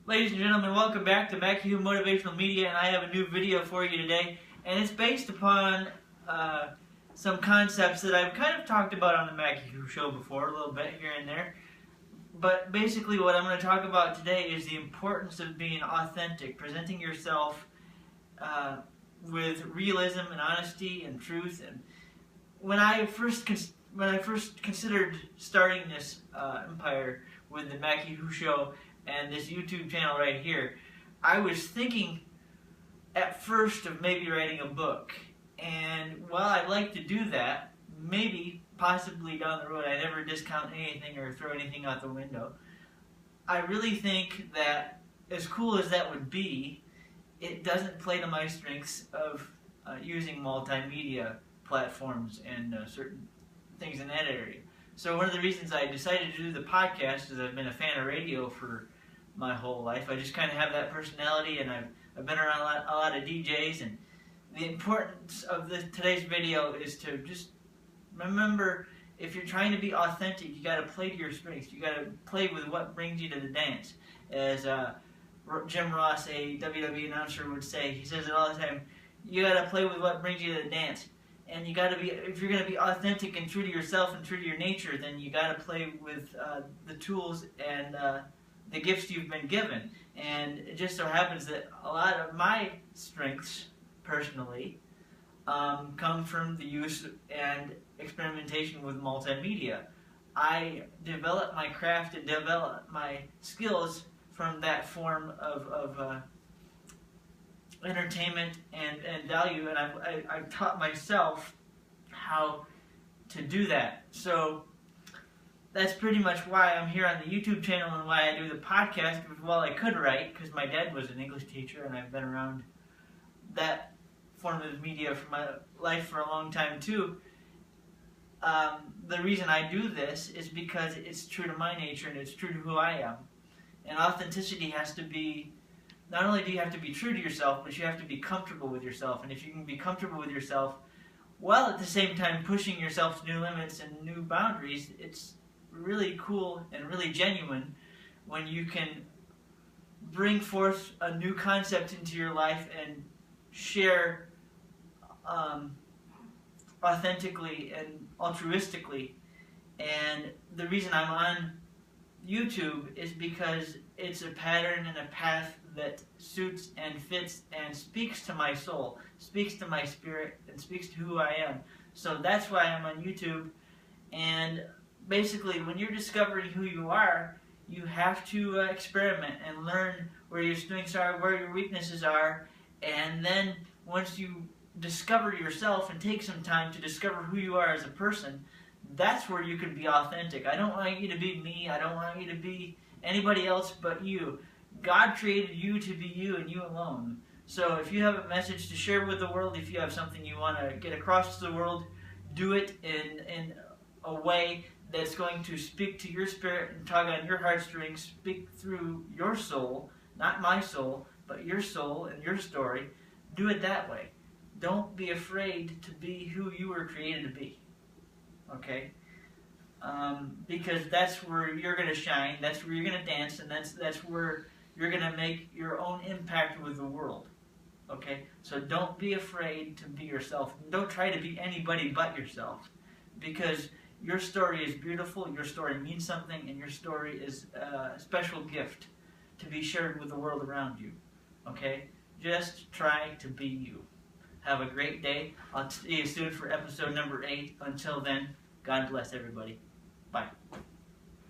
Ladies and gentlemen, welcome back to Mackie Who Motivational Media, and I have a new video for you today, and it's based upon some concepts that I've kind of talked about on the Mackie Who Show before, a little bit here and there. But basically what I'm going to talk about today is the importance of being authentic, presenting yourself with realism and honesty and truth. And when I first considered starting this empire with the Mackie Who Show and this YouTube channel right here, I was thinking at first of maybe writing a book. And while I'd like to do that, maybe, possibly down the road, I never discount anything or throw anything out the window. I really think that, as cool as that would be, it doesn't play to my strengths of using multimedia platforms and certain things in that area. So one of the reasons I decided to do the podcast is I've been a fan of radio for my whole life. I just kind of have that personality, and I've been around a lot of DJs, and the importance of today's video is to just remember, if you're trying to be authentic, you got to play to your strengths. You got to play with what brings you to the dance. As Jim Ross, a WWE announcer, would say, he says it all the time, you got to play with what brings you to the dance. And you got to be, if you're going to be authentic and true to yourself and true to your nature, then you got to play with the tools and the gifts you've been given. And it just so happens that a lot of my strengths, personally, come from the use and experimentation with multimedia. I develop my craft and develop my skills from that form of entertainment and value, and I've taught myself how to do that. So that's pretty much why I'm here on the YouTube channel and why I do the podcast. Well, I could write, because my dad was an English teacher and I've been around that form of media for my life for a long time too. The reason I do this is because it's true to my nature and it's true to who I am. And authenticity has to be, not only do you have to be true to yourself, but you have to be comfortable with yourself. And if you can be comfortable with yourself while at the same time pushing yourself to new limits and new boundaries, it's really cool and really genuine when you can bring forth a new concept into your life and share authentically and altruistically. And the reason I'm on YouTube is because it's a pattern and a path that suits and fits and speaks to my soul, speaks to my spirit, and speaks to who I am. So that's why I'm on YouTube. And basically, when you're discovering who you are, you have to experiment and learn where your strengths are, where your weaknesses are, and then once you discover yourself and take some time to discover who you are as a person, that's where you can be authentic. I don't want you to be me. I don't want you to be anybody else but you. God created you to be you and you alone. So if you have a message to share with the world, if you have something you want to get across to the world, do it in a way that's going to speak to your spirit and tug on your heartstrings, speak through your soul, not my soul, but your soul and your story. Do it that way. Don't be afraid to be who you were created to be. Okay? Because that's where you're going to shine, that's where you're going to dance, and that's where you're going to make your own impact with the world. Okay? So don't be afraid to be yourself. Don't try to be anybody but yourself. Because your story is beautiful, your story means something, and your story is a special gift to be shared with the world around you. Okay? Just try to be you. Have a great day. I'll see you soon for episode number 8. Until then, God bless everybody. Bye.